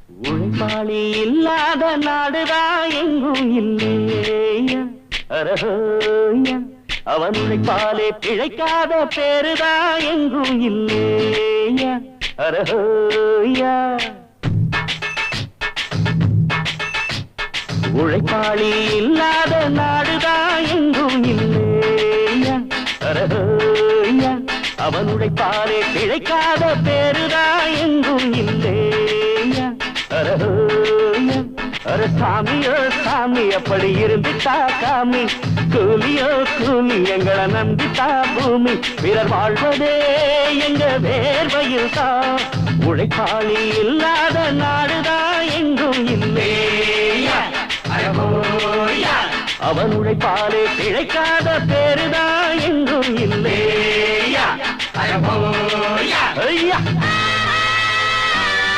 உழைப்பாளி இல்லாத நாடுதா எங்கும் இல்லையா அரஹோயா அவன் உழைப்பாலே பிழைக்காத பேருதா எங்கும் இல்லையா அரஹோயா உழைப்பாளி இல்லாத நாடுதா எங்கும் இல்லையா அரஹோயா அவன் உழைப்பாலே பிழைக்காத பேருதா எங்கும் இல்லையா அரஹோயா அர சாமியோ சாமி அப்படி இருந்துட்டா காமி கூலியோ கூலி எங்களை நம்பித்தா பூமி பிறர் வாழ்வதே எங்க வேர்வையில் தான் உழைப்பாளி இல்லாத நாடுதான் எங்கும் இல்லையா அவன் உழைப்பாலே பிழைக்காத பேருதான் எங்கும் இல்லையா ஐயா